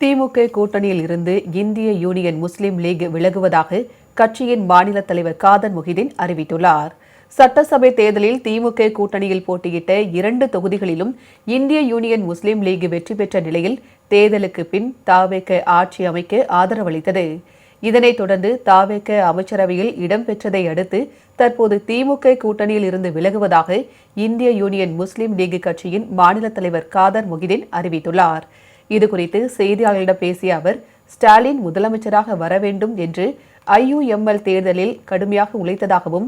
திமுக கூட்டணியில் இருந்து இந்திய யூனியன் முஸ்லீம் லீக் விலகுவதாக கட்சியின் மாநில தலைவர் காதர் மொஹிதீன் அறிவித்துள்ளார். சட்டசபை தேர்தலில் திமுக கூட்டணியில் போட்டியிட்ட 2 தொகுதிகளிலும் இந்திய யூனியன் முஸ்லீம் லீக் வெற்றி பெற்ற நிலையில் தேர்தலுக்கு பின் தவேக ஆட்சி அமைக்க ஆதரவளித்தது. இதனைத் தொடர்ந்து தவேக அமைச்சரவையில் இடம்பெற்றதை அடுத்து தற்போது திமுக கூட்டணியில் இருந்து விலகுவதாக இந்திய யூனியன் முஸ்லீம் லீக் கட்சியின் மாநில தலைவர் காதர் மொஹிதீன் அறிவித்துள்ளார். இதுகுறித்து செய்தியாளர்களிடம் பேசிய அவர், ஸ்டாலின் முதலமைச்சராக வர வேண்டும் என்று IUML தேர்தலில் கடுமையாக உழைத்ததாகவும்,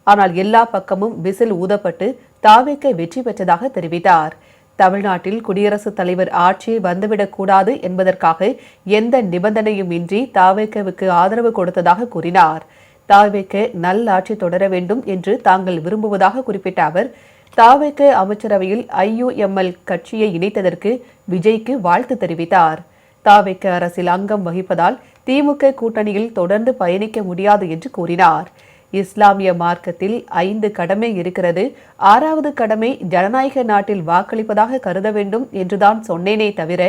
ஆனால் எல்லா பக்கமும் விசில் ஊதப்பட்டு தவேக வெற்றி பெற்றதாக தெரிவித்தார். தமிழ்நாட்டில் குடியரசுத் தலைவர் ஆட்சி வந்துவிடக்கூடாது என்பதற்காக எந்த நிபந்தனையும் இன்றி தவேகவுக்கு ஆதரவு கொடுத்ததாக கூறினார். தவேக நல்லாட்சி தொடர வேண்டும் என்று தாங்கள் விரும்புவதாக குறிப்பிட்ட அவர், தவேக அமைச்சரவையில் IUML கட்சியை இணைத்ததற்கு விஜய்க்கு வாழ்த்து தெரிவித்தார். தவேக அரசில் அங்கம் வகிப்பதால் திமுக கூட்டணியில் தொடர்ந்து பயணிக்க முடியாது என்று கூறினார். இஸ்லாமிய மார்க்கத்தில் 5 கடமை இருக்கிறது, 6வது கடமை ஜனநாயக நாட்டில் வாக்களிப்பதாக கருத வேண்டும் என்றுதான் சொன்னேனே தவிர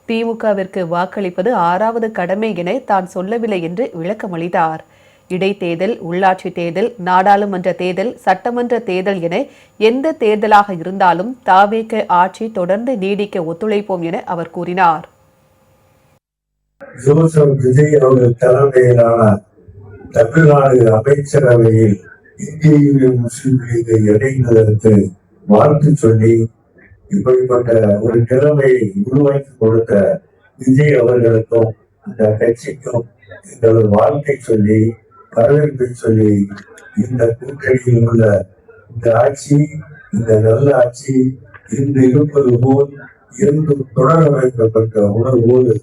திமுகவிற்கு வாக்களிப்பது 6வது கடமை என தான் சொல்லவில்லை என்று விளக்கமளித்தார். இடைத்தேர்தல், உள்ளாட்சி தேர்தல், நாடாளுமன்ற தேர்தல், சட்டமன்ற தேர்தல் என எந்த தேர்தலாக இருந்தாலும் தவேக ஆட்சி தொடர்ந்து நீடிக்க ஒத்துழைப்போம் என அவர் கூறினார். விஜய் அவர்கள் தலைமையிலான தமிழ்நாடு அமைச்சரவையில் இந்திய யூனியன் முஸ்லீம் லீகை இணைந்ததற்கு வாழ்த்து சொல்லி இப்படிப்பட்ட ஒரு நிலைமையை உருவாக்கி கொடுத்த விஜய் அவர்களுக்கும் அந்த கட்சிக்கும் எங்களது வாழ்க்கை சொல்லி வரவேற்பை சொல்லி இந்த கூட்டணியில் உள்ள இந்த ஆட்சி, இந்த நல்ல ஆட்சி இன்று இருப்பது போல் என்றும் தொடர வைக்கப்பட்ட உணர்வோடு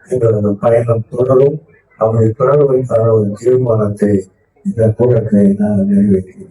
எங்களது பயணம் தொடரும். அவரை தொடர்வதற்கான ஒரு தீர்மானத்தை இந்த கூட்டத்தை நான் நிறைவேற்றினேன்.